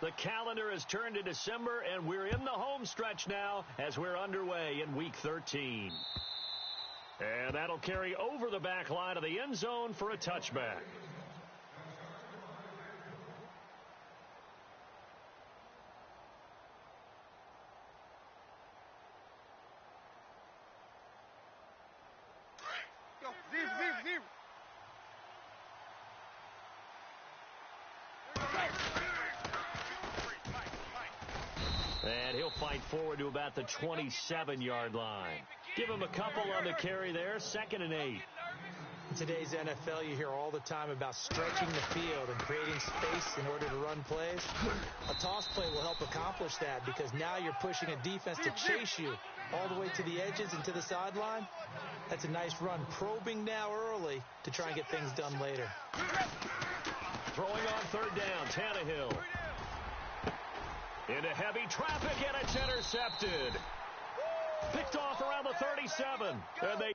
The calendar has turned to December, and we're in the home stretch now as we're underway in Week 13. And that'll carry over the back line of the end zone for a touchback. And he'll fight forward to about the 27-yard line. Give him a couple on the carry there, 2nd and 8. In today's NFL, you hear all the time about stretching the field and creating space in order to run plays. A toss play will help accomplish that because now you're pushing a defense to chase you all the way to the edges and to the sideline. That's a nice run, probing now early to try and get things done later. Throwing on 3rd down, Tannehill. Into heavy traffic, and it's intercepted. Picked off around the 37. And they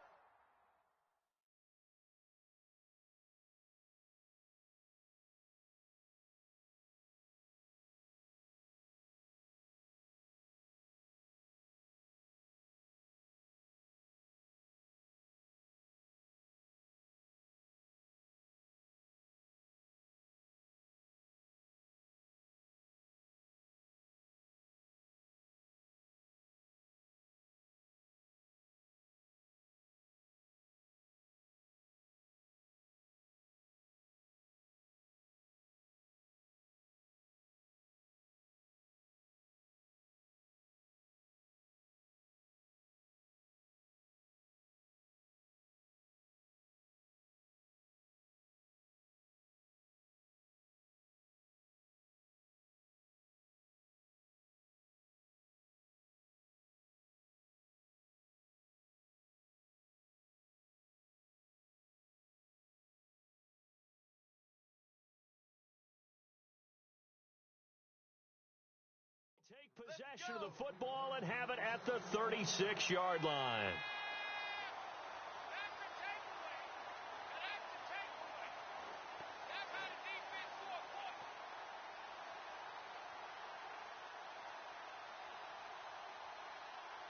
take possession of the football and have it at the 36-yard line.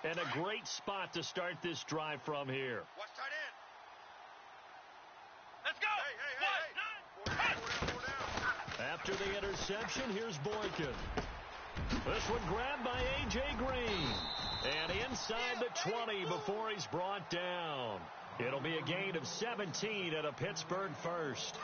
And a great spot to start this drive from here. Watch tight end. Let's go. Four down. After the interception, here's Boykin. This one grabbed by A.J. Green. And inside the 20 before he's brought down. It'll be a gain of 17 at a Pittsburgh first.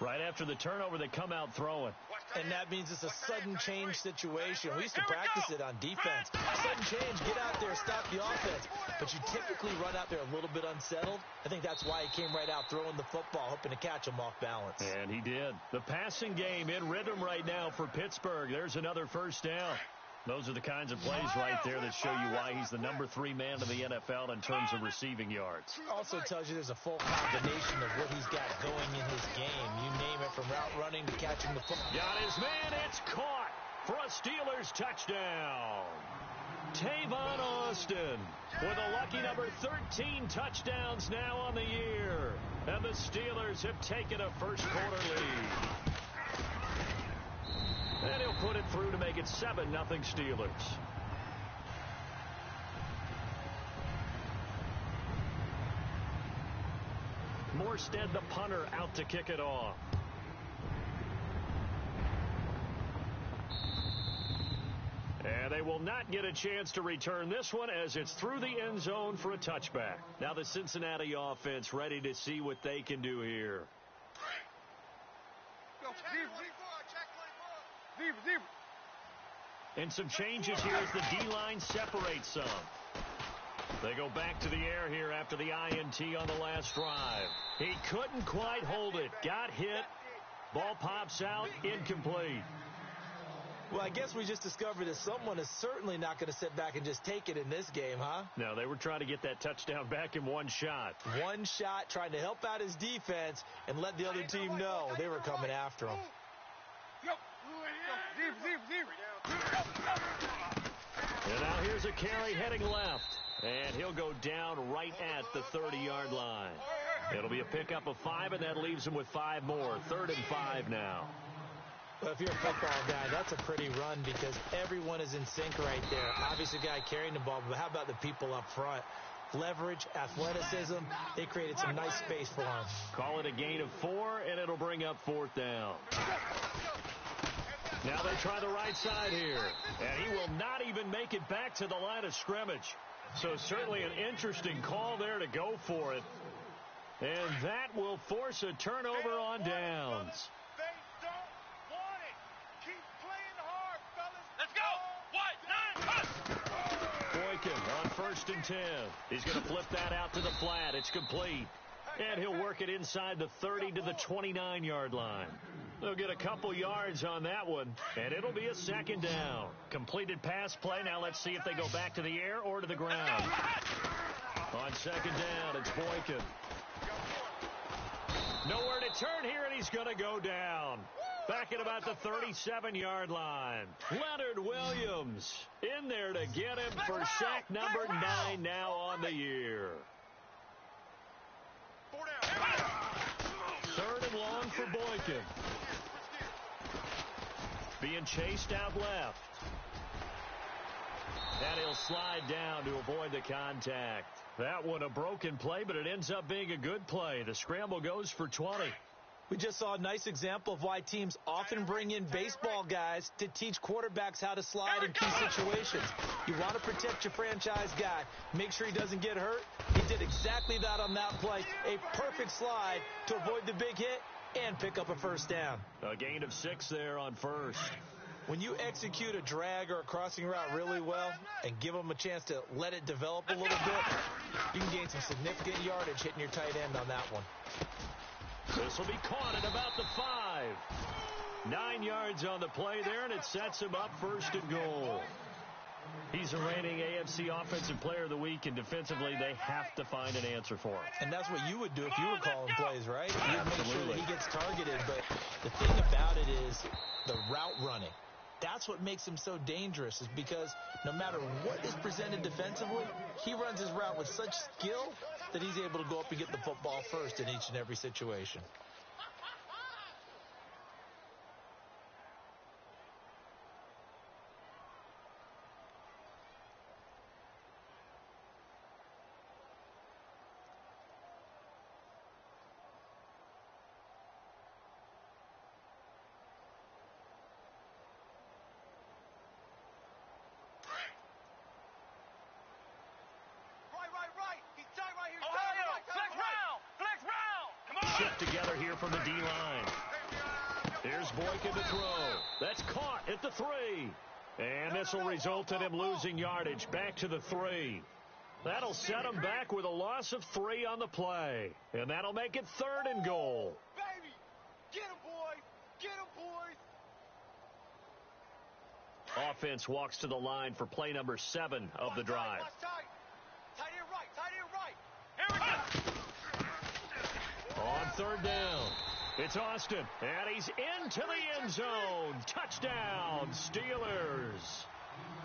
Right after the turnover, they come out throwing. And that means it's a sudden change situation. We used to practice it on defense. Sudden change, get out there, stop the offense. But you typically run out there a little bit unsettled. I think that's why he came right out throwing the football, hoping to catch him off balance. And he did. The passing game in rhythm right now for Pittsburgh. There's another first down. Those are the kinds of plays right there that show you why he's the number 3 man in the NFL in terms of receiving yards. Also tells you there's a full combination of what he's got going in his game. You name it, from route running to catching the football. Got his man. It's caught for a Steelers touchdown. Tavon Austin with a lucky number 13 touchdowns now on the year. And the Steelers have taken a first-quarter lead. And he'll put it through to make it 7-0 Steelers. Morstead, the punter, out to kick it off. And they will not get a chance to return this one as it's through the end zone for a touchback. Now the Cincinnati offense ready to see what they can do here. And some changes here as the D-line separates some. They go back to the air here after the INT on the last drive. He couldn't quite hold it. Got hit. Ball pops out. Incomplete. Well, I guess we just discovered that someone is certainly not going to sit back and just take it in this game, huh? No, they were trying to get that touchdown back in one shot. One shot, trying to help out his defense and let the other team know they were coming after him. And now here's a carry heading left. And he'll go down right at the 30-yard line. It'll be a pickup of 5, and that leaves him with 5 more. 3rd and 5 now. Well, if you're a football guy, that's a pretty run because everyone is in sync right there. Obviously, the guy carrying the ball, but how about the people up front? Leverage, athleticism, they created some nice space for him. Call it a gain of 4, and it'll bring up 4th down. Now they try the right side here, and he will not even make it back to the line of scrimmage. So certainly an interesting call there to go for it. And that will force a turnover on downs. They don't want it. Keep playing hard, fellas. Let's go. Boykin on 1st and 10. He's going to flip that out to the flat. It's complete. And he'll work it inside the 30 to the 29-yard line. They'll get a couple yards on that one, and it'll be a 2nd down. Completed pass play. Now let's see if they go back to the air or to the ground. On 2nd down, it's Boykin. Nowhere to turn here, and he's going to go down. Back at about the 37-yard line. Leonard Williams in there to get him for sack number 9 now on the year. 3rd and long for Boykin. Being chased out left. And he'll slide down to avoid the contact. That one a broken play, but it ends up being a good play. The scramble goes for 20. We just saw a nice example of why teams often bring in baseball guys to teach quarterbacks how to slide in key situations. You want to protect your franchise guy. Make sure he doesn't get hurt. He did exactly that on that play. A perfect slide to avoid the big hit and pick up a 1st down. A gain of 6 there on 1st. When you execute a drag or a crossing route really well and give them a chance to let it develop a little bit, you can gain some significant yardage hitting your tight end on that one. This will be caught at about the 5. 9 yards on the play there, and it sets him up 1st and goal. He's a reigning AFC Offensive Player of the Week, and defensively they have to find an answer for him. And that's what you would do if you were calling plays, right? You'd make sure that he gets targeted, but the thing about it is the route running. That's what makes him so dangerous, is because no matter what is presented defensively, he runs his route with such skill that he's able to go up and get the football first in each and every situation. Shift together here from the D-line. Here's Boykin to throw. That's caught at the 3. And this will result in him losing yardage back to the 3. That'll set him back with a loss of 3 on the play. And that'll make it 3rd and goal. Baby, get him, boys. Get him, boys. Offense walks to the line for play number 7 of the drive. Tight end right. Here we go. On 3rd down, it's Austin, and he's into the end zone. Touchdown, Steelers.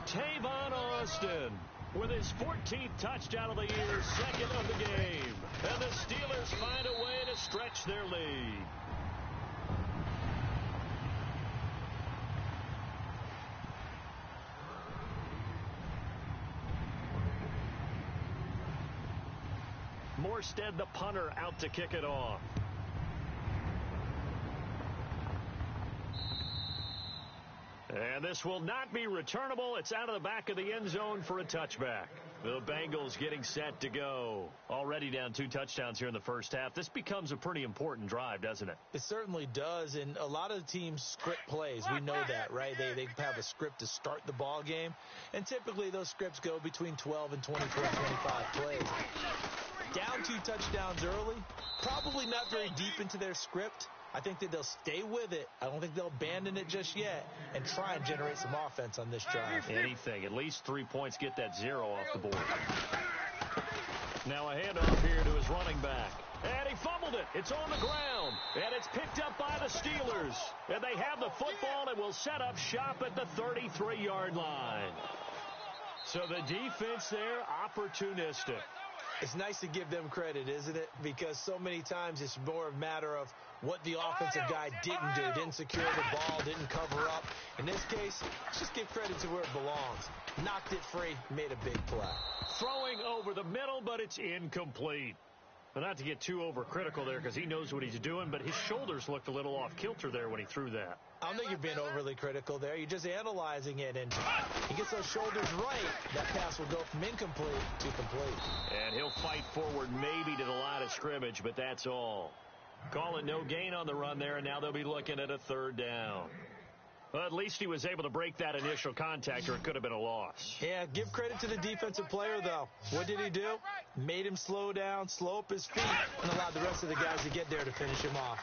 Tavon Austin with his 14th touchdown of the year, 2nd of the game. And the Steelers find a way to stretch their lead. Morstead, the punter, out to kick it off. And this will not be returnable. It's out of the back of the end zone for a touchback. The Bengals getting set to go. Already down 2 touchdowns here in the first half. This becomes a pretty important drive, doesn't it? It certainly does, and a lot of teams script plays. We know that, right? They have a script to start the ball game, and typically those scripts go between 12 and 24, 25 plays. Down 2 touchdowns early, probably not very deep into their script. I think that they'll stay with it. I don't think they'll abandon it just yet and try and generate some offense on this drive. Anything. At least 3 points, get that 0 off the board. Now a handoff here to his running back. And he fumbled it. It's on the ground. And it's picked up by the Steelers. And they have the football and will set up shop at the 33-yard line. So the defense there, opportunistic. It's nice to give them credit, isn't it? Because so many times it's more a matter of what the offensive guy didn't do. Didn't secure the ball, didn't cover up. In this case, let's just give credit to where it belongs. Knocked it free, made a big play. Throwing over the middle, but it's incomplete. Well, not to get too overcritical there because he knows what he's doing, but his shoulders looked a little off kilter there when he threw that. I don't think you're being overly critical there. You're just analyzing it, and he gets those shoulders right. That pass will go from incomplete to complete. And he'll fight forward maybe to the line of scrimmage, but that's all. Call it no gain on the run there, and now they'll be looking at a third down. Well, at least he was able to break that initial contact, or it could have been a loss. Yeah, give credit to the defensive player, though. What did he do? Made him slow down, slow up his feet, and allowed the rest of the guys to get there to finish him off.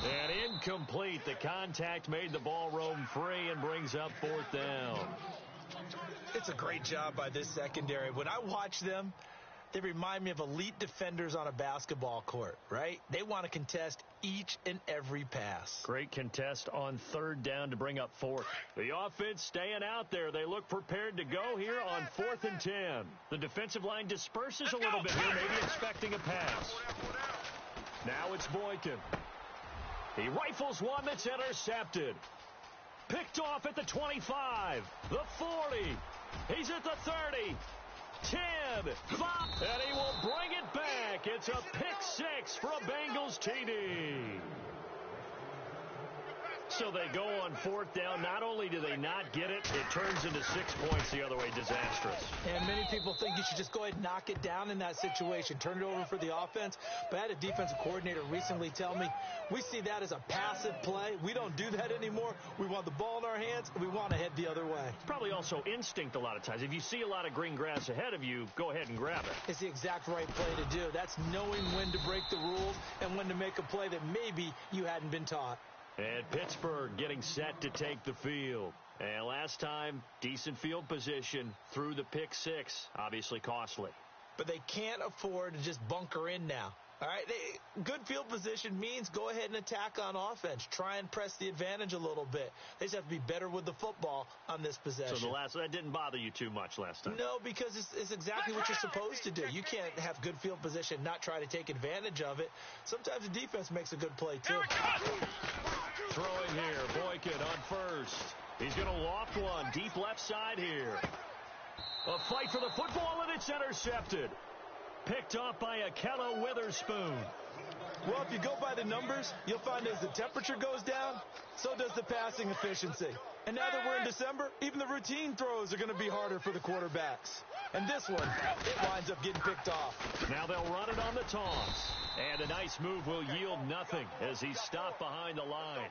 And incomplete. The contact made the ball roam free and brings up fourth down. It's a great job by this secondary. When I watch them, they remind me of elite defenders on a basketball court, right? They want to contest each and every pass. Great contest on third down to bring up fourth. The offense staying out there. They look prepared to go here on 4th and 10. The defensive line disperses a little bit here, maybe expecting a pass. Now it's Boykin. He rifles one that's intercepted. Picked off at the 25, the 40. He's at the 30. 10, 5, and he will bring it back. It's a pick six for a Bengals TD. So they go on 4th down. Not only do they not get it, it turns into 6 points the other way. Disastrous. And many people think you should just go ahead and knock it down in that situation. Turn it over for the offense. But I had a defensive coordinator recently tell me, we see that as a passive play. We don't do that anymore. We want the ball in our hands, and we want to head the other way. It's probably also instinct a lot of times. If you see a lot of green grass ahead of you, go ahead and grab it. It's the exact right play to do. That's knowing when to break the rules and when to make a play that maybe you hadn't been taught. And Pittsburgh getting set to take the field. And last time, decent field position through the pick six. Obviously costly. But they can't afford to just bunker in now. All right, good field position means go ahead and attack on offense. Try and press the advantage a little bit. They just have to be better with the football on this possession. So that didn't bother you too much last time? No, because it's exactly what you're supposed to do. You can't have good field position, not try to take advantage of it. Sometimes the defense makes a good play, too. Throwing here, Boykin on first. He's going to loft one, deep left side here. A fight for the football, and it's intercepted. Picked off by Akella Witherspoon. Well, if you go by the numbers, you'll find as the temperature goes down, so does the passing efficiency. And now that we're in December, even the routine throws are going to be harder for the quarterbacks. And this one, it winds up getting picked off. Now they'll run it on the toss. And a nice move will yield nothing as he's stopped behind the line.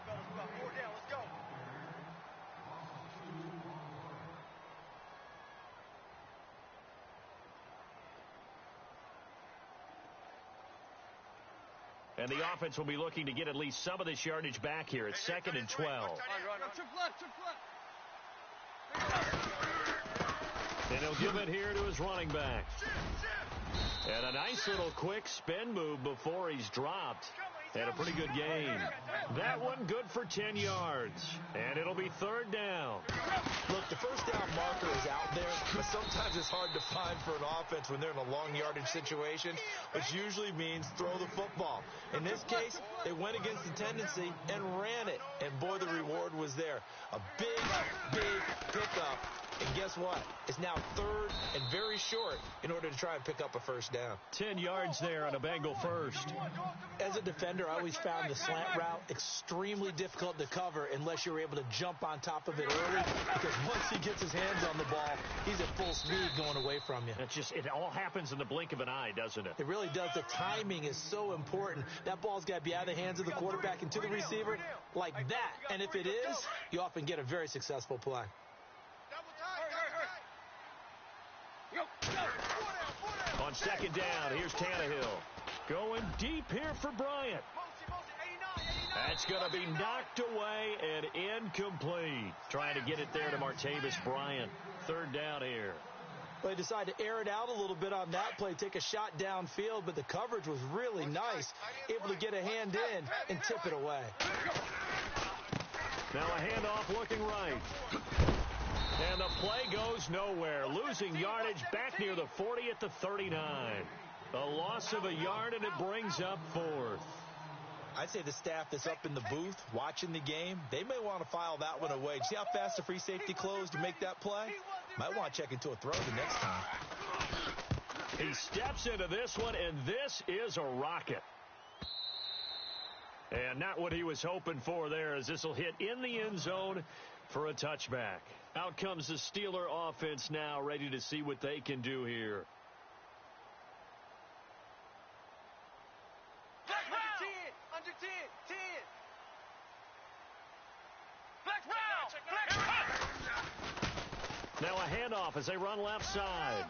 And the offense will be looking to get at least some of this yardage back here. It's 2nd and 12. And he'll give it here to his running back. And a nice little quick spin move before he's dropped. And a pretty good gain. That one good for 10 yards. And it'll be 3rd down. Look, the first down marker is out there, but sometimes it's hard to find for an offense when they're in a long yardage situation, which usually means throw the football. In this case, they went against the tendency and ran it. And boy, the reward was there. A big pickup. And guess what? It's now 3rd and very short in order to try and pick up a first down. 10 yards there on a Bengal first. As a defender, I always found the slant route extremely difficult to cover unless you're able to jump on top of it early, because once he gets his hands on the ball, he's at full speed going away from you. It all happens in the blink of an eye, doesn't it? It really does. The timing is so important. That ball's got to be out of the hands of the quarterback and to the receiver like that. And if it is, you often get a very successful play. On 2nd down, here's Tannehill. Going deep here for Bryant. That's going to be knocked away and incomplete. Trying to get it there to Martavis Bryant. 3rd down here. Well, they decided to air it out a little bit on that play, take a shot downfield, but the coverage was really nice. Able to get a hand in and tip it away. Now a handoff looking right. And the play goes nowhere. Losing yardage back near the 40 at the 39. A loss of a yard, and it brings up fourth. I'd say the staff that's up in the booth watching the game, they may want to file that one away. See how fast the free safety closed to make that play? Might want to check into a throw the next time. He steps into this one, and this is a rocket. And not what he was hoping for there, as this will hit in the end zone for a touchback. Out comes the Steeler offense now, ready to see what they can do here. Under 10. Now a handoff as they run left side.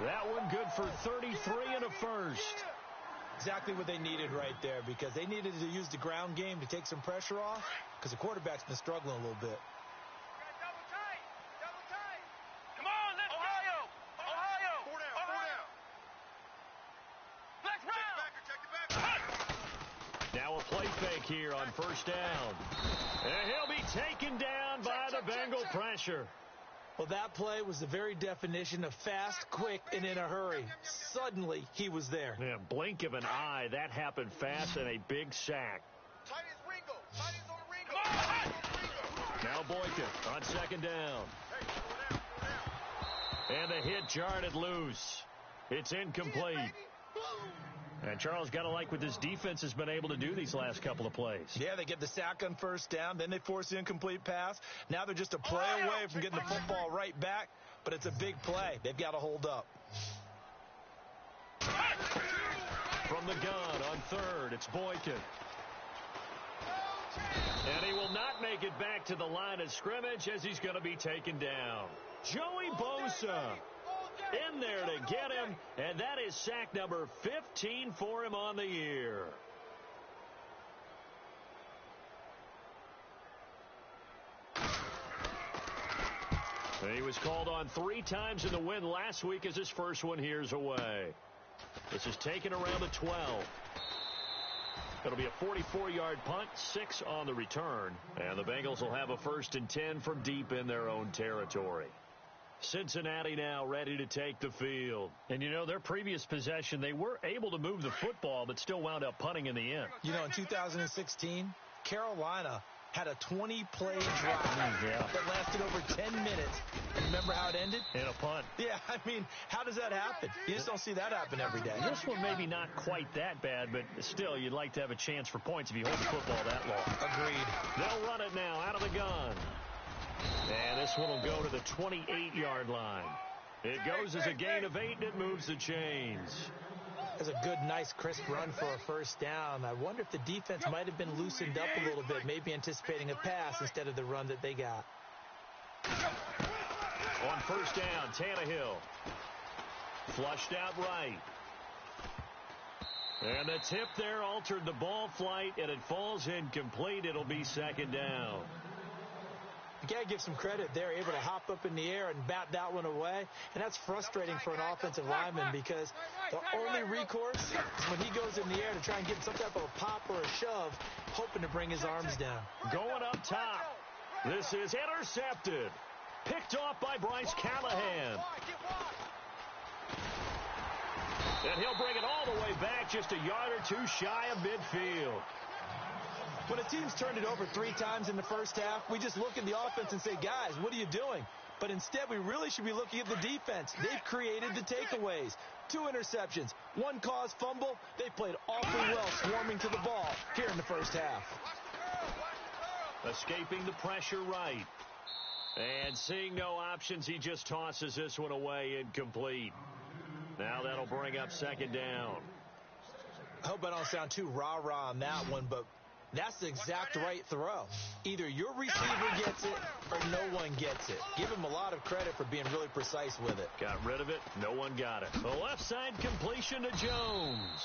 That one good for 33 and a first. Exactly what they needed right there, because they needed to use the ground game to take some pressure off, because the quarterback's been struggling a little bit. Double tight. Come on, let's Ohio. 4 down. Let's round. Now a play fake here on first down. And he'll be taken down by the Bengal pressure. Well, that play was the very definition of fast, quick, and in a hurry. Suddenly, he was there. Yeah, blink of an eye. That happened fast, and a big sack. Tight as Ringo. Now Boykin on second down. And the hit jarred it loose. It's incomplete. And Charles, got to like what this defense has been able to do these last couple of plays. Yeah, they get the sack on first down. Then they force the incomplete pass. Now they're just a play away from getting the football right back. But it's a big play. They've got to hold up. From the gun on third, it's Boykin. And he will not make it back to the line of scrimmage, as he's going to be taken down. Joey Bosa in there to get him, and that is sack number 15 for him on the year. And he was called on 3 times in the win last week, as his first one here's away. This is taken around the 12. It'll be a 44-yard punt, 6 on the return, and the Bengals will have a 1st and 10 from deep in their own territory. Cincinnati now ready to take the field. And, you know, their previous possession, they were able to move the football, but still wound up punting in the end. You know, in 2016, Carolina had a 20-play drive that lasted over 10 minutes. Remember how it ended? In a punt. Yeah, I mean, how does that happen? You just don't see that happen every day. This one maybe not quite that bad, but still, you'd like to have a chance for points if you hold the football that long. Agreed. They'll run it now out of the gun. And this one will go to the 28-yard line. It goes as a gain of 8, and it moves the chains. That's a good, nice, crisp run for a first down. I wonder if the defense might have been loosened up a little bit, maybe anticipating a pass instead of the run that they got. On first down, Tannehill. Flushed out right. And the tip there altered the ball flight, and it falls incomplete. It'll be second down. You got to give some credit there, able to hop up in the air and bat that one away. And that's frustrating for an offensive lineman, because the only recourse is when he goes in the air to try and get some type of a pop or a shove, hoping to bring his arms down. Going up top. This is intercepted. Picked off by Bryce Callahan. And he'll bring it all the way back, just a yard or 2 shy of midfield. When a team's turned it over 3 times in the first half, we just look at the offense and say, guys, what are you doing? But instead, we really should be looking at the defense. They've created the takeaways. 2 interceptions, 1 caused fumble. They played awfully well swarming to the ball here in the first half. Escaping the pressure right. And seeing no options, he just tosses this one away, incomplete. Now that'll bring up second down. I hope I don't sound too rah-rah on that one, but that's the exact right throw. Either your receiver gets it or no one gets it. Give him a lot of credit for being really precise with it. Got rid of it. No one got it. The left side completion to Jones.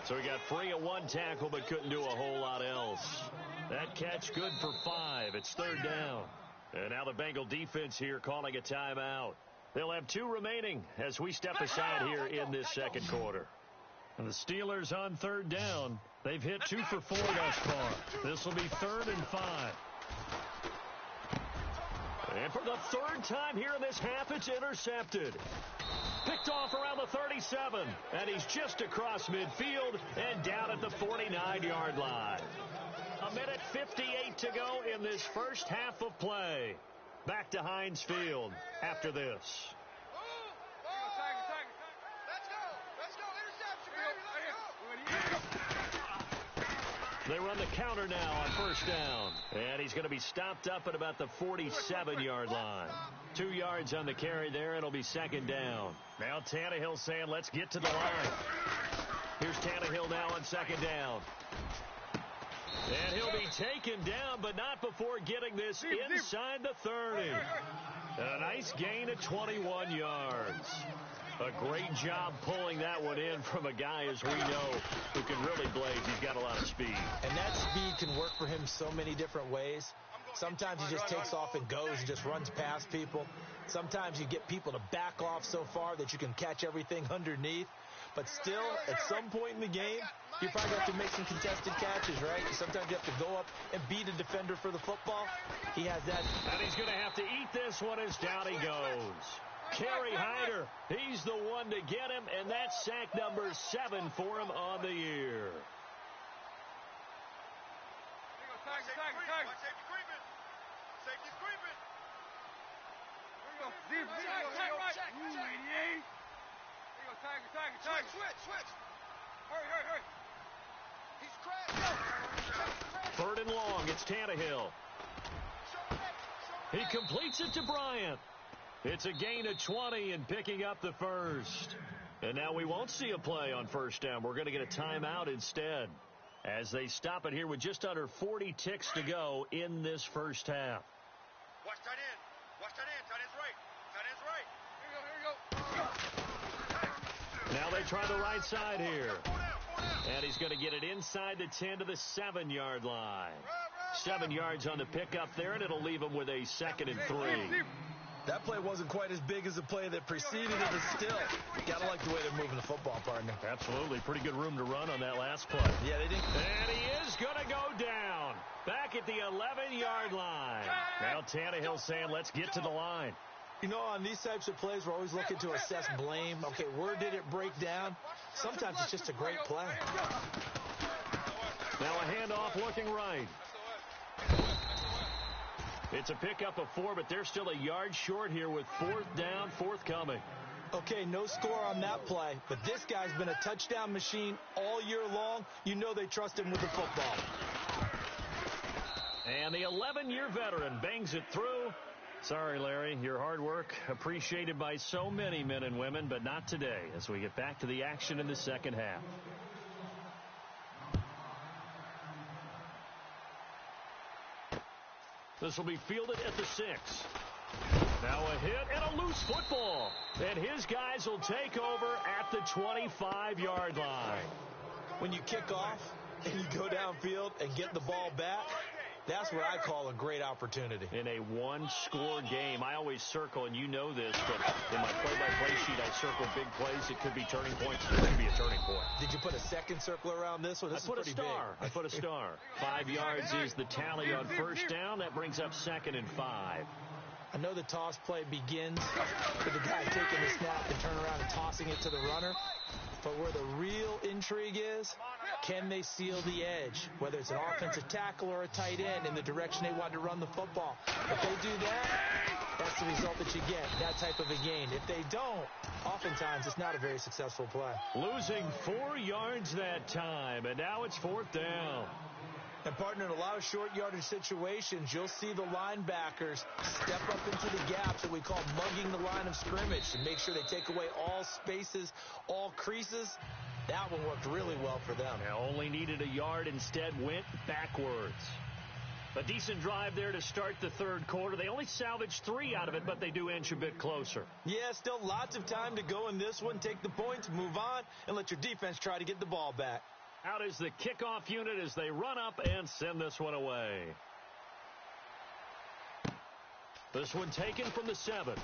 So he got free of 1 tackle but couldn't do a whole lot else. That catch good for 5. It's third down. And now the Bengal defense here calling a timeout. They'll have 2 remaining as we step aside here in this second quarter. And the Steelers on third down. They've hit 2 for 4 thus far. This This will be 3rd and 5. And for the 3rd time here in this half, it's intercepted. Picked off around the 37, and he's just across midfield and down at the 49-yard line. 1:58 to go in this first half of play. Back to Heinz Field after this. They run the counter now on 1st down. And he's going to be stopped up at about the 47-yard line. 2 yards on the carry there. It'll be 2nd down. Now Tannehill saying, let's get to the line. Here's Tannehill now on 2nd down. And he'll be taken down, but not before getting this inside the 30. A nice gain of 21 yards. A great job pulling that one in from a guy, as we know, who can really blaze. He's got a lot of speed. And that speed can work for him so many different ways. Sometimes he just takes off and goes and just runs past people. Sometimes you get people to back off so far that you can catch everything underneath. But still, at some point in the game, you probably have to make some contested catches, right? Sometimes you have to go up and beat a defender for the football. He has that. And he's going to have to eat this one as down he goes. Kerry Hyder, he's the one to get him, and that's sack number 7 for him on the year. Safety's creeping. Switch. Hurry. He's crashed. 3rd and long, it's Tannehill. He completes it to Bryant. It's a gain of 20 and picking up the 1st. And now we won't see a play on 1st down. We're going to get a timeout instead as they stop it here with just under 40 ticks to go in this first half. Watch tight end. Tight end's right. Now they try the right side here. And he's going to get it inside the 10 to the 7-yard line. 7 yards on the pickup there, and it'll leave him with a 2nd and 3. That play wasn't quite as big as the play that preceded it, but still, gotta like the way they're moving the football, partner. Absolutely. Pretty good room to run on that last play. Yeah, they did. And he is going to go down back at the 11-yard line. Now Tannehill saying, let's get to the line. You know, on these types of plays, we're always looking to assess blame. Okay, where did it break down? Sometimes it's just a great play. Now a handoff looking right. It's a pickup of 4, but they're still a yard short here with 4th down, 4th coming. Okay, no score on that play, but this guy's been a touchdown machine all year long. You know they trust him with the football. And the 11-year veteran bangs it through. Sorry, Larry, your hard work appreciated by so many men and women, but not today as we get back to the action in the second half. This will be fielded at the 6. Now a hit and a loose football. And his guys will take over at the 25-yard line. When you kick off and you go downfield and get the ball back, that's what I call a great opportunity. In a one-score game, I always circle, and you know this, but in my play-by-play sheet, I circle big plays. It could be turning points. It could be a turning point. Did you put a second circle around this one? This I put a star. I put a star. 5 yards is the tally on 1st down. That brings up 2nd and 5. I know the toss play begins with the guy taking the snap and turn around and tossing it to the runner. But where the real intrigue is, can they seal the edge, whether it's an offensive tackle or a tight end, in the direction they want to run the football? If they do that, that's the result that you get, that type of a gain. If they don't, oftentimes it's not a very successful play. Losing 4 yards that time, and now it's 4th down. And, partner, in a lot of short yardage situations, you'll see the linebackers step up into the gaps that we call mugging the line of scrimmage to make sure they take away all spaces, all creases. That one worked really well for them. Now only needed a yard, instead went backwards. A decent drive there to start the 3rd quarter. They only salvaged 3 out of it, but they do inch a bit closer. Yeah, still lots of time to go in this one. Take the points, move on, and let your defense try to get the ball back. Out is the kickoff unit as they run up and send this one away. This one taken from the 7.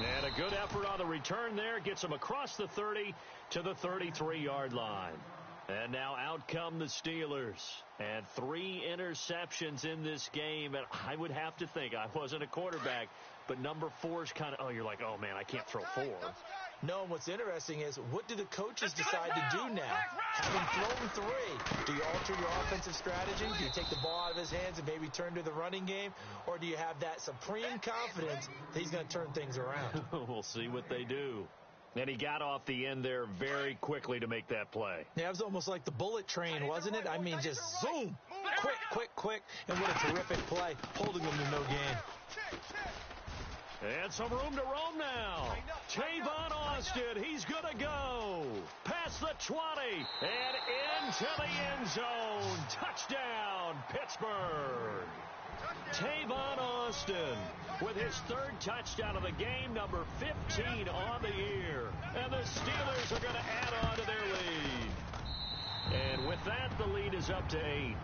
And a good effort on the return there. Gets him across the 30 to the 33-yard line. And now out come the Steelers. And 3 interceptions in this game. And I would have to think, I wasn't a quarterback, but number 4 is kind of, you're like, oh, man, I can't throw 4. No, and what's interesting is, what do the coaches decide to do now? Having thrown 3, do you alter your offensive strategy? Do you take the ball out of his hands and maybe turn to the running game? Or do you have that supreme confidence that he's going to turn things around? We'll see what they do. And he got off the end there very quickly to make that play. Yeah, it was almost like the bullet train, wasn't it? I mean, just zoom, quick, and what a terrific play, holding them to no gain. And some room to roam now. Tavon Austin, he's going to go. Past the 20 and into the end zone. Touchdown, Pittsburgh. Tavon Austin with his 3rd touchdown of the game, number 15 on the year. And the Steelers are going to add on to their lead. And with that, the lead is up to 8.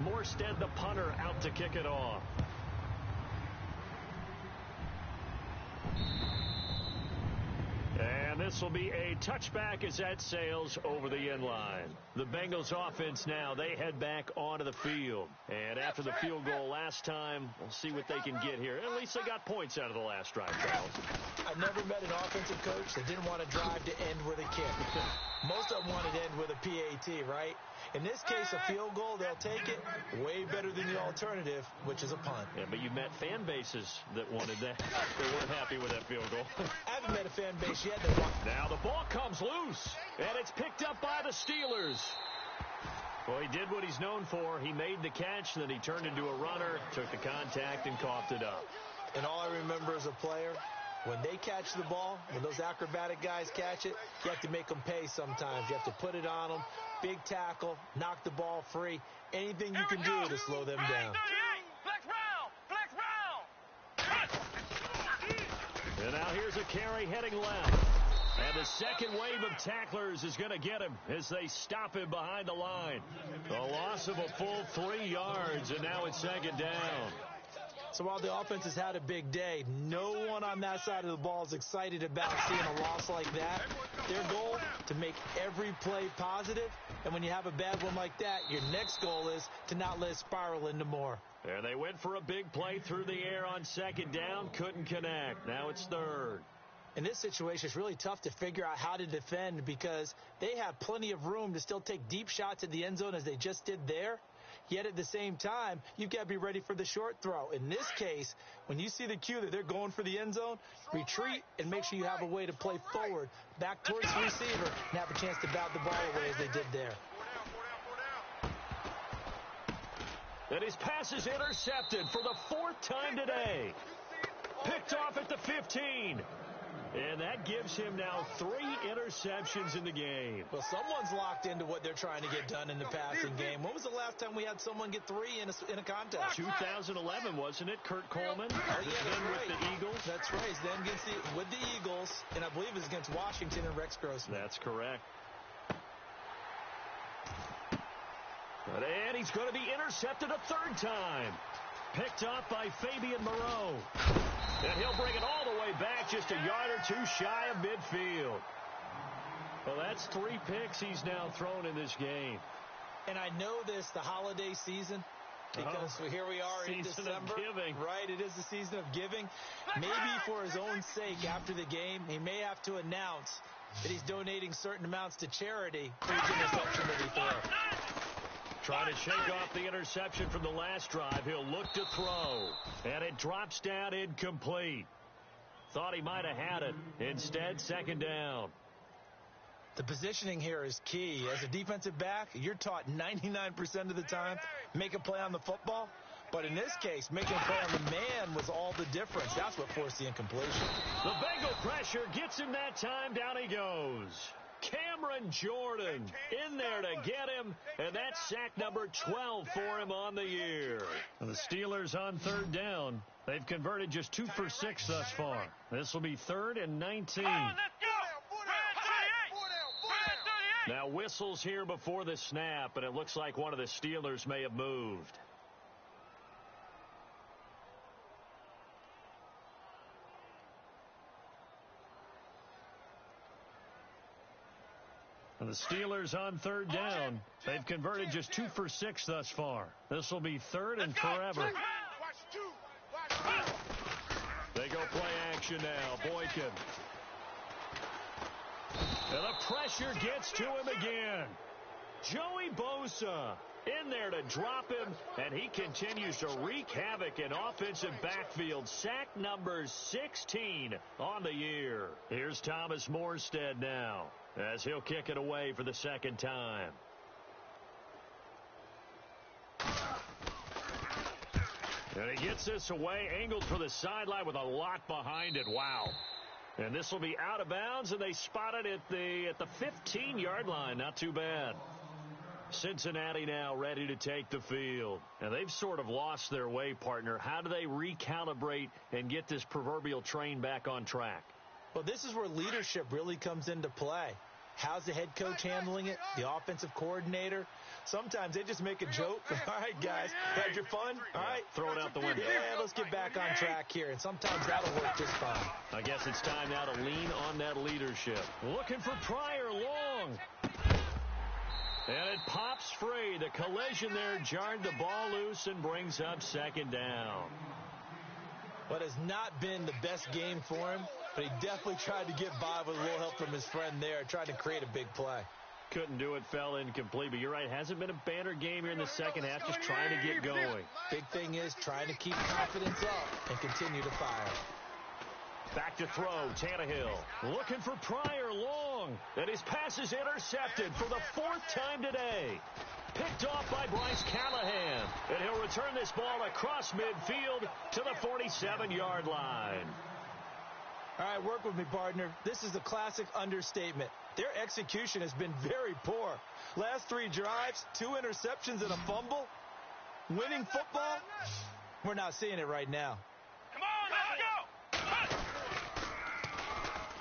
Morstead, the punter, out to kick it off. And this will be a touchback as that sails over the end line. The Bengals offense now, they head back onto the field. And after the field goal last time, we'll see what they can get here. At least they got points out of the last drive, Charles. I never met an offensive coach that didn't want to drive to end with a kick. Most of them wanted to end with a PAT, right? In this case, a field goal, they'll take it way better than the alternative, which is a punt. Yeah, but you met fan bases that wanted that. They weren't happy with that field goal. I haven't met a fan base yet that wants. Now the ball comes loose, and it's picked up by the Steelers. Well, he did what he's known for. He made the catch, then he turned into a runner, took the contact, and coughed it up. And all I remember as a player, when they catch the ball, when those acrobatic guys catch it, you have to make them pay sometimes. You have to put it on them, big tackle, knock the ball free, anything you can do to slow them down. And now here's a carry heading left. And the second wave of tacklers is going to get him as they stop him behind the line. A loss of a full 3 yards, and now it's 2nd down. So while the offense has had a big day, no one on that side of the ball is excited about seeing a loss like that. Their goal, to make every play positive. And when you have a bad one like that, your next goal is to not let it spiral into more. There they went for a big play through the air on 2nd down. Couldn't connect. Now it's 3rd. In this situation, it's really tough to figure out how to defend because they have plenty of room to still take deep shots at the end zone as they just did there. Yet at the same time, you've got to be ready for the short throw. In this case, when you see the cue that they're going for the end zone, retreat and make sure you have a way to play forward, back towards the receiver, and have a chance to bat the ball away as they did there. And his pass is intercepted for the 4th time today. Picked off at the 15. And that gives him now 3 interceptions in the game. Well, someone's locked into what they're trying to get done in the passing game. When was the last time we had someone get 3 in a contest? 2011, wasn't it? Kurt Coleman. Oh, yeah, that's right. With the Eagles. That's right. Then with the Eagles, and I believe it was against Washington and Rex Grossman. That's correct. And he's going to be intercepted a 3rd time. Picked off by Fabian Moreau. And he'll bring it all the way back just a yard or 2 shy of midfield. Well, that's 3 picks he's now thrown in this game. And I know this, the holiday season, because here we are in December. Season of giving. Right, it is the season of giving. Maybe for his own sake after the game, he may have to announce that he's donating certain amounts to charity for each interception that he throws. Trying to shake off the interception from the last drive. He'll look to throw. And it drops down incomplete. Thought he might have had it. Instead, 2nd down. The positioning here is key. As a defensive back, you're taught 99% of the time, make a play on the football. But in this case, making a play on the man was all the difference. That's what forced the incompletion. The Bengal pressure gets him that time. Down he goes. Cameron Jordan in there to get him, and that's sack number 12 for him on the year. And the Steelers on 3rd down. They've converted just 2 for 6 thus far. This will be 3rd and 19. Now whistles here before the snap, and it looks like one of the Steelers may have moved. The Steelers on third down. They've converted just 2 for 6 thus far. This will be third and forever. They go play action now. Boykin. And the pressure gets to him again. Joey Bosa in there to drop him, and he continues to wreak havoc in offensive backfield. Sack number 16 on the year. Here's Thomas Morstead now, as he'll kick it away for the second time. And he gets this away, angled for the sideline with a lot behind it. Wow. And this will be out of bounds, and they spot it at the 15-yard line. Not too bad. Cincinnati now ready to take the field. And they've sort of lost their way, partner. How do they recalibrate and get this proverbial train back on track? Well, this is where leadership really comes into play. How's the head coach handling it? The offensive coordinator? Sometimes they just make a joke. All right, guys, had your fun? All right. Throw it out the window. Yeah, let's get back on track here. And sometimes that'll work just fine. I guess it's time now to lean on that leadership. Looking for Pryor long. And it pops free. The collision there jarred the ball loose and brings up second down. What has not been the best game for him, but he definitely tried to get by with a little help from his friend there, trying to create a big play. Couldn't do it, fell incomplete, but you're right. Hasn't been a banner game here in the second half, just trying to get going. Big thing is trying to keep confidence up and continue to fire. Back to throw, Tannehill. Looking for Pryor long. And his pass is intercepted for the 4th time today. Picked off by Bryce Callahan. And he'll return this ball across midfield to the 47-yard line. All right, work with me, partner. This is a classic understatement. Their execution has been very poor. Last 3 drives, 2 interceptions and a fumble. Winning football? We're not seeing it right now. Come on, let's go!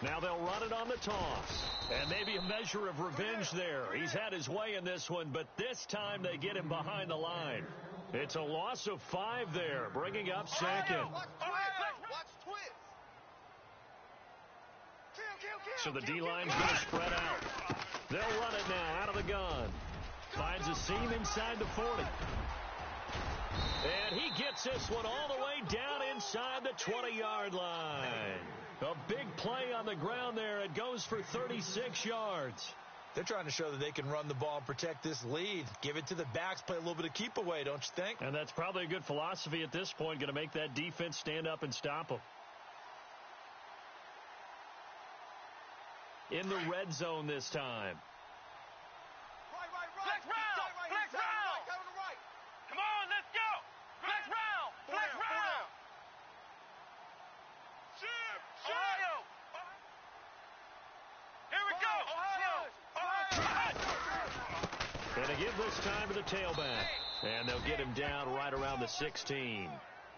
Now they'll run it on the toss. And maybe a measure of revenge there. He's had his way in this one, but this time they get him behind the line. It's a loss of 5 there, bringing up second. So the D-line's going to spread out. They'll run it now out of the gun. Finds a seam inside the 40. And he gets this one all the way down inside the 20-yard line. A big play on the ground there. It goes for 36 yards. They're trying to show that they can run the ball and protect this lead. Give it to the backs, play a little bit of keep away, don't you think? And that's probably a good philosophy at this point, going to make that defense stand up and stop them. In the red zone this time. Flex round! Flex round! Come on, let's go! Flex round! Flex round! Ohio! Here we go! Ohio! And they give this time to the tailback. And they'll get him down right around the 16.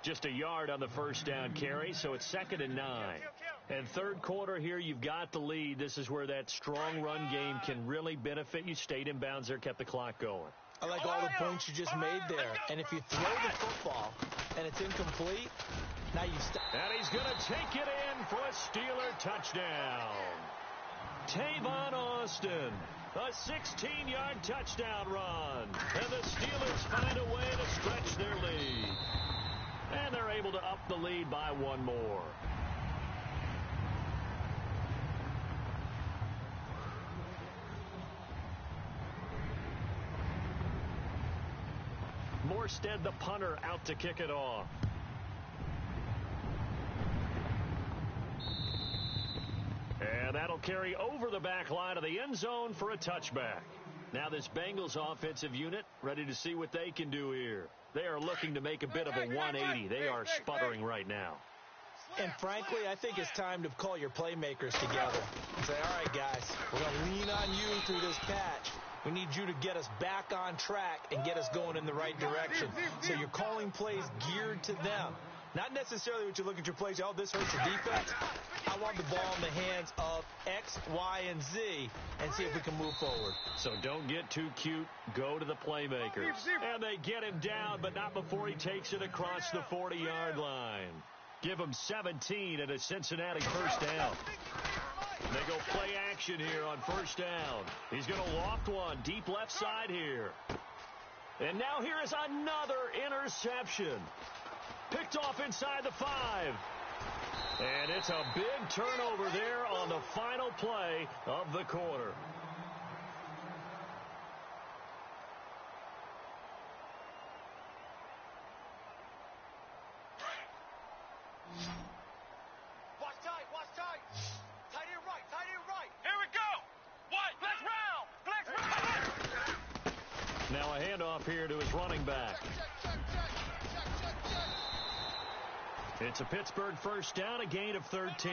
Just a yard on the first down carry, so it's 2nd and 9. And third quarter here, you've got the lead. This is where that strong run game can really benefit you. Stayed in bounds there, kept the clock going. I like all the points you just made there. And if you throw the football and it's incomplete, now you stop. And he's going to take it in for a Steeler touchdown. Tavon Austin, a 16-yard touchdown run. And the Steelers find a way to stretch their lead. And they're able to up the lead by 1 more. Morstead, the punter, out to kick it off. And that'll carry over the back line of the end zone for a touchback. Now this Bengals offensive unit ready to see what they can do here. They are looking to make a bit of a 180. They are sputtering right now. And frankly, I think it's time to call your playmakers together and say, all right, guys, we're going to lean on you through this patch. We need you to get us back on track and get us going in the right direction. So you're calling plays geared to them. Not necessarily what you look at your plays, oh, this hurts the defense. I want the ball in the hands of X, Y, and Z and see if we can move forward. So don't get too cute. Go to the playmakers. And they get him down, but not before he takes it across the 40-yard line. Give him 17 and a Cincinnati first down. They go play action here on first down. He's going to loft one deep left side here. And now here is another interception. Picked off inside the 5. And it's a big turnover there on the final play of the quarter. Watch tight, watch tight. Tight end right, tight end right. Here we go. What? Flex round. Now a handoff here to his running back. It's a Pittsburgh first down, a gain of 13.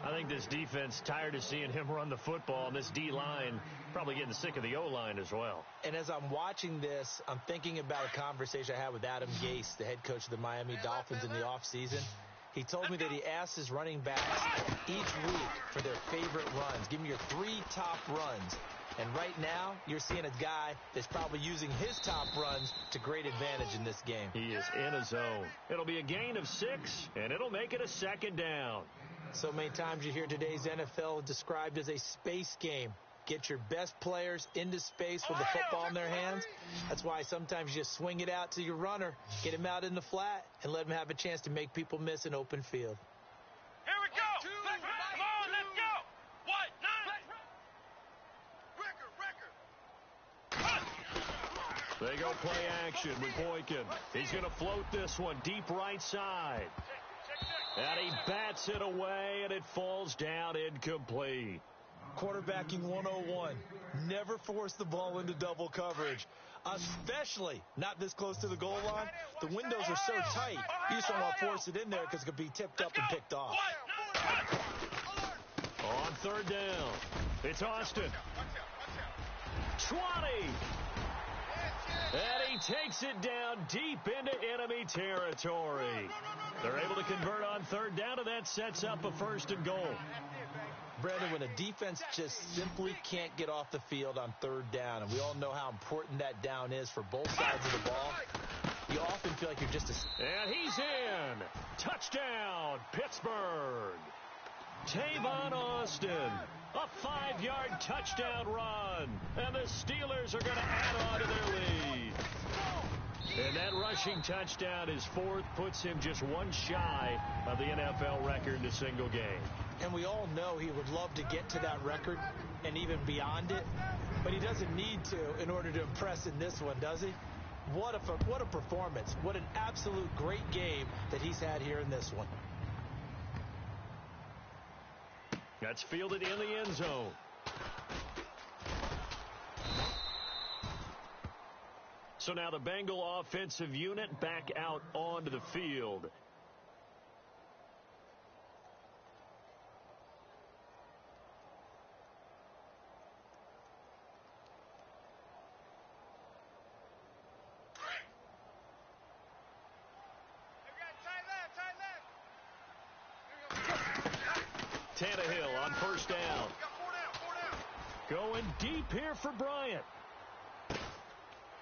I think this defense tired of seeing him run the football, and this D-line probably getting sick of the O-line as well. And as I'm watching this, I'm thinking about a conversation I had with Adam Gase, the head coach of the Miami Dolphins in the offseason. He told me that he asked his running backs each week for their favorite runs. Give me your 3 top runs. And right now, you're seeing a guy that's probably using his top runs to great advantage in this game. He is in a zone. It'll be a gain of 6, and it'll make it a second down. So many times you hear today's NFL described as a space game. Get your best players into space with the football in their hands. That's why sometimes you just swing it out to your runner, get him out in the flat, and let him have a chance to make people miss an open field. Here we go. Come on, let's go. What? 9. They go play action with Boykin. He's going to float this one deep right side. And he bats it away, and it falls down incomplete. Quarterbacking 101. Never force the ball into double coverage, especially not this close to the goal line. The windows are so tight, you just don't want to force it in there because it could be tipped up and picked off. On third down, it's Austin. 20. And he takes it down deep into enemy territory. They're able to convert on third down, and that sets up a 1st and goal. Brandon, when a defense just simply can't get off the field on third down, and we all know how important that down is for both sides of the ball, you often feel like you're just And he's in. Touchdown, Pittsburgh. Tavon Austin, a 5-yard touchdown run, and the Steelers are going to add on to their lead. And that rushing touchdown, his 4th, puts him just 1 shy of the NFL record in a single game. And we all know he would love to get to that record and even beyond it, but he doesn't need to in order to impress in this one, does he? What a performance. What an absolute great game that he's had here in this one. That's fielded in the end zone. So now the Bengal offensive unit back out onto the field. Tannehill on first down. Going deep here for Bryant.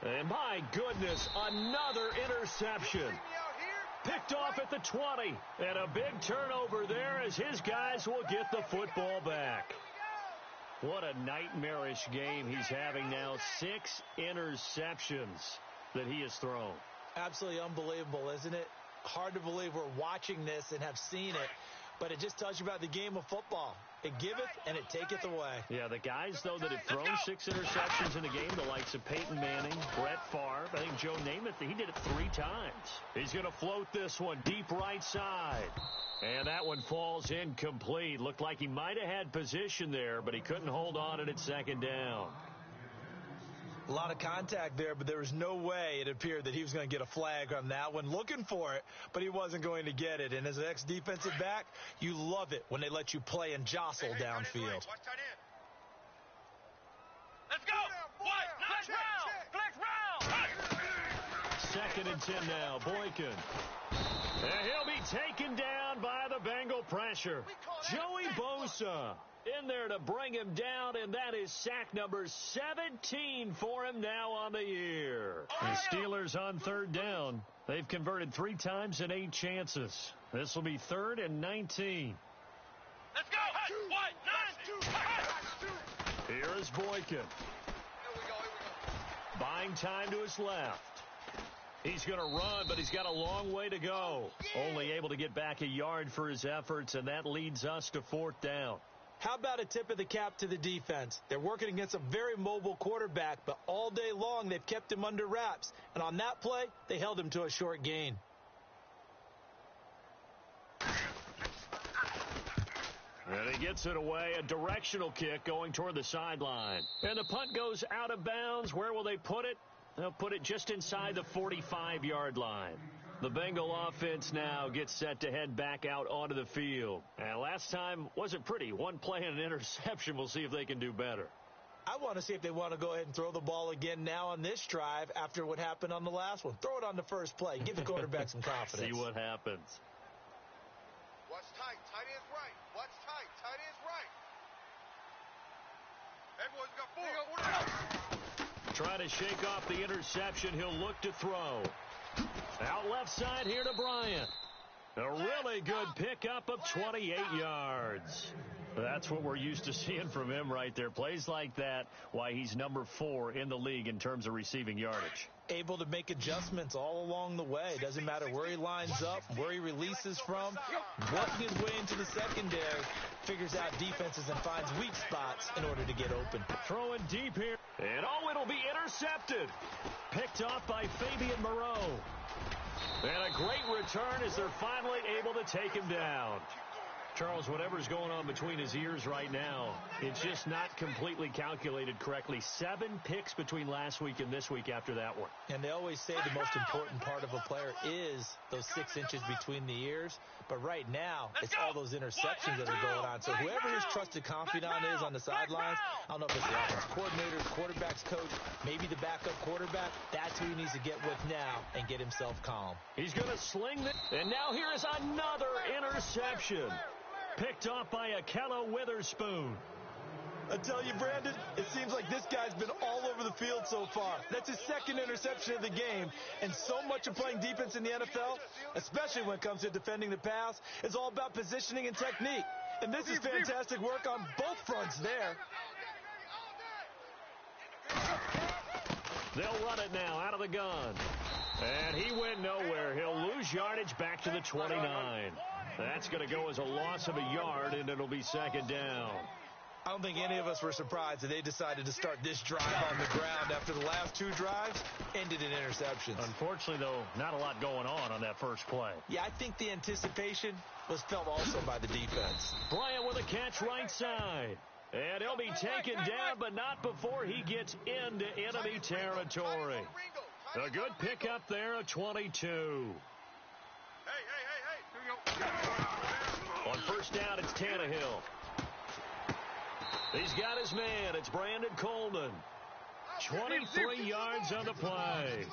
And my goodness, another interception. Picked off at the 20. And a big turnover there as his guys will get the football back. What a nightmarish game he's having now. 6 interceptions that he has thrown. Absolutely unbelievable, isn't it? Hard to believe we're watching this and have seen it. But it just tells you about the game of football. It giveth and it taketh away. Yeah, the guys, though, that have thrown 6 interceptions in the game, the likes of Peyton Manning, Brett Favre, I think Joe Namath, he did it 3 times. He's going to float this one deep right side. And that one falls incomplete. Looked like he might have had position there, but he couldn't hold on at 2nd down. A lot of contact there, but there was no way it appeared that he was going to get a flag on that one. Looking for it, but he wasn't going to get it. And as an ex-defensive back, you love it when they let you play and jostle downfield. Let's go. What? Flex round. 2nd and 10 now. Boykin. And he'll be taken down by the Bengal pressure. Joey Bosa in there to bring him down, and that is sack number 17 for him now on the year. The Steelers on 3rd down. They've converted 3 times in 8 chances. This will be 3rd and 19. Let's go. What? 9. is Boykin. Here we go. Buying time to his left. He's going to run, but he's got a long way to go. Only able to get back a yard for his efforts, and that leads us to 4th down. How about a tip of the cap to the defense? They're working against a very mobile quarterback, but all day long they've kept him under wraps. And on that play, they held him to a short gain. And he gets it away, a directional kick going toward the sideline. And the punt goes out of bounds. Where will they put it? They'll put it just inside the 45-yard line. The Bengal offense now gets set to head back out onto the field. And last time wasn't pretty. One play and an interception. We'll see if they can do better. I want to see if they want to go ahead and throw the ball again now on this drive after what happened on the last one. Throw it on the first play. Give the quarterback some confidence. See what happens. Watch tight. Tight end's right. Watch tight. Tight end's right. Hey, boys, we got 4. Try to shake off the interception. He'll look to throw. Out left side here to Bryant. A really good pickup of 28 yards. That's what we're used to seeing from him right there. Plays like that, why he's number 4 in the league in terms of receiving yardage. Able to make adjustments all along the way. Doesn't matter where he lines up, where he releases from. Working his way into the secondary, figures out defenses and finds weak spots in order to get open. Throwing deep here. And it'll be intercepted. Picked off by Fabian Moreau. And a great return as they're finally able to take him down. Charles, whatever's going on between his ears right now, it's just not completely calculated correctly. 7 picks between last week and this week after that one. And they always say the most important part of a player is those 6 inches between the ears. But right now, it's all those interceptions that are going on. So whoever his trusted confidant is on the sidelines, I don't know if it's the offensive coordinator, quarterback's coach, maybe the backup quarterback, that's who he needs to get with now and get himself calm. He's going to sling it. And now here is another interception. Picked off by Akello Witherspoon. I tell you, Brandon, it seems like this guy's been all over the field so far. That's his 2nd interception of the game. And so much of playing defense in the NFL, especially when it comes to defending the pass, is all about positioning and technique. And this is fantastic work on both fronts there. They'll run it now out of the gun. And he went nowhere. He'll lose yardage back to the 29. That's going to go as a loss of a yard, and it'll be 2nd down. I don't think any of us were surprised that they decided to start this drive on the ground after the last 2 drives ended in interceptions. Unfortunately, though, not a lot going on that first play. Yeah, I think the anticipation was felt also by the defense. Bryant with a catch right side. And he'll be taken down, but not before he gets into enemy territory. A good pickup there, a 22. Hey. Here we go. On first down, it's Tannehill. He's got his man. It's Brandon Coleman. 23 yards on the play.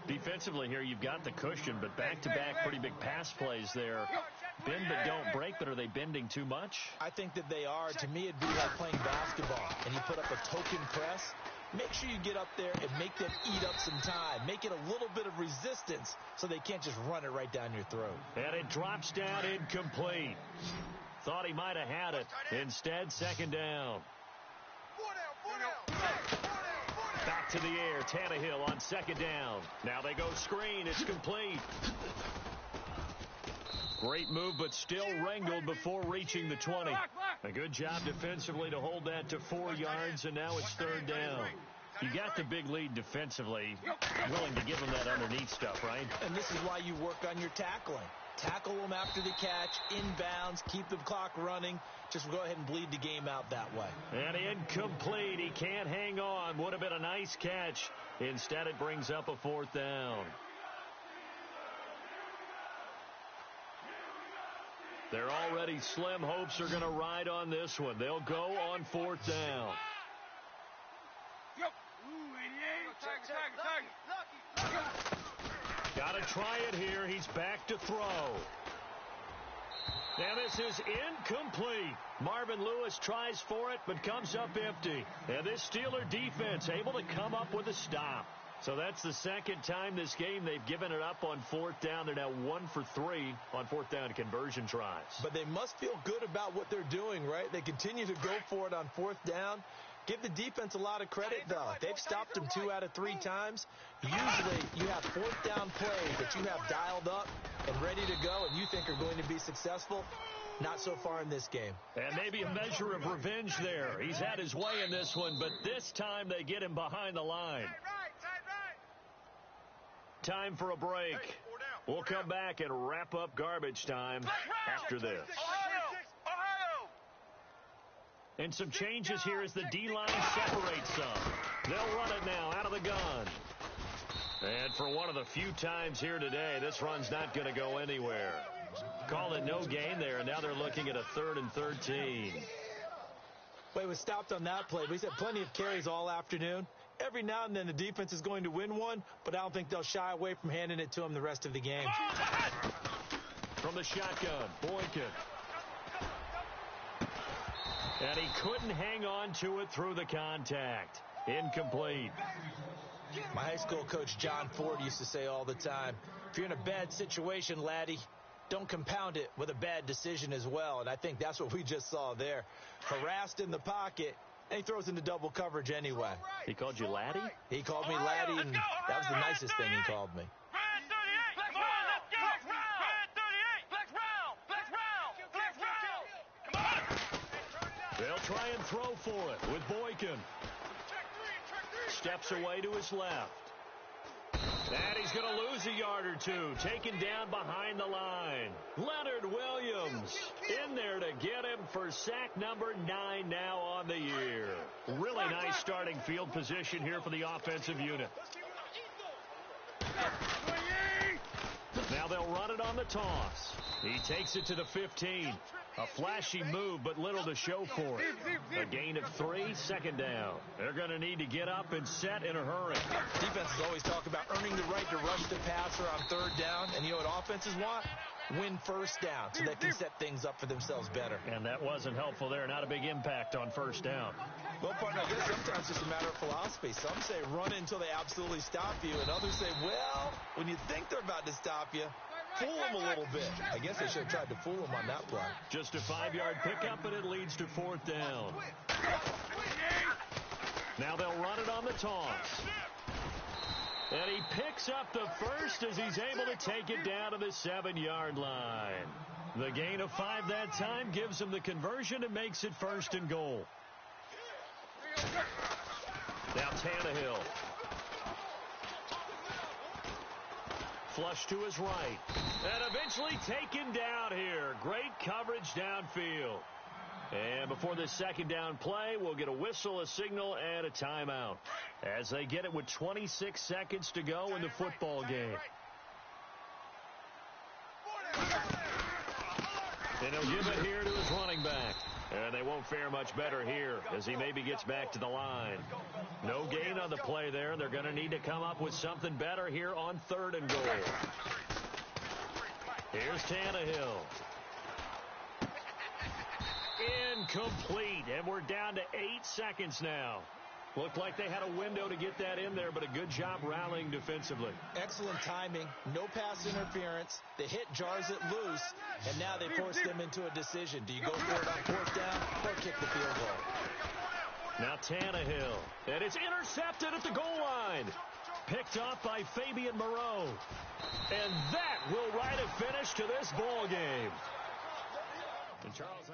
Defensively here, you've got the cushion, but back-to-back pretty big pass plays there. Bend but don't break, but are they bending too much? I think that they are. To me, it'd be like playing basketball, and you put up a token press. Make sure you get up there and make them eat up some time. Make it a little bit of resistance so they can't just run it right down your throat. And it drops down incomplete. Thought he might have had it. Instead, 2nd down. 4 down. Back to the air. Tannehill on 2nd down. Now they go screen. It's complete. Great move, but still wrangled before reaching the 20. A good job defensively to hold that to 4 yards, and now it's 3rd down. You got the big lead defensively, willing to give them that underneath stuff, right? And this is why you work on your tackling. Tackle them after the catch, inbounds, keep the clock running. Just go ahead and bleed the game out that way. And incomplete. He can't hang on. Would have been a nice catch. Instead, it brings up a 4th down. They're already slim hopes are going to ride on this one. They'll go on 4th down. Got to try it here. He's back to throw. And this is incomplete. Marvin Lewis tries for it, but comes up empty. And this Steeler defense able to come up with a stop. So that's the 2nd time this game they've given it up on 4th down. They're now 1 for 3 on 4th down conversion tries. But they must feel good about what they're doing, right? They continue to go for it on 4th down. Give the defense a lot of credit, though. They've stopped them 2 out of 3 times. Usually, you have fourth down plays that you have dialed up and ready to go and you think are going to be successful. Not so far in this game. And maybe a measure of revenge there. He's had his way in this one, but this time they get him behind the line. Time for a break. We'll come back and wrap up garbage time after this. And some changes here as the D-line separates some. They'll run it now out of the gun. And for one of the few times here today, this run's not going to go anywhere. Call it no gain there, and now they're looking at a 3rd and 13. Well, it was stopped on that play, but he's had plenty of carries all afternoon. Every now and then the defense is going to win one, but I don't think they'll shy away from handing it to him the rest of the game. From the shotgun, Boykin. And he couldn't hang on to it through the contact. Incomplete. My high school coach, John Ford, used to say all the time, if you're in a bad situation, laddie, don't compound it with a bad decision as well. And I think that's what we just saw there. Harassed in the pocket, and he throws into double coverage anyway. He called you laddie? He called me laddie, and that was the nicest thing he called me. They'll try and throw for it with Boykin. Steps away to his left. And he's going to lose a yard or two. Taken down behind the line. Leonard Williams in there to get him for sack number 9 now on the year. Really nice starting field position here for the offensive unit. Now they'll run it on the toss. He takes it to the 15. A flashy move, but little to show for it. A gain of 3, 2nd down. They're going to need to get up and set in a hurry. Defenses always talk about earning the right to rush the passer on 3rd down. And you know what offenses want? Win 1st down so they can set things up for themselves better. And that wasn't helpful there. Not a big impact on 1st down. Well, partner, I guess sometimes it's just a matter of philosophy. Some say run until they absolutely stop you. And others say, well, when you think they're about to stop you, fool them a little bit. I guess they should have tried to fool them on that play. Just a 5-yard pickup, and it leads to 4th down. Now they'll run it on the toss. And he picks up the first as he's able to take it down to the 7-yard line. The gain of 5 that time gives him the conversion and makes it 1st and goal. Now Tannehill. Flush to his right. And eventually taken down here. Great coverage downfield. And before this 2nd down play, we'll get a whistle, a signal, and a timeout. As they get it with 26 seconds to go in the football game. And he'll give it here to his running back. And they won't fare much better here as he maybe gets back to the line. No gain on the play there. They're going to need to come up with something better here on 3rd and goal. Here's Tannehill. Incomplete. And we're down to 8 seconds now. Looked like they had a window to get that in there, but a good job rallying defensively. Excellent timing. No pass interference. The hit jars it loose, and now they force them into a decision. Do you go for it on 4th down or kick the field goal? Now Tannehill. And it's intercepted at the goal line. Picked off by Fabian Moreau. And that will write a finish to this ball game. And Charles,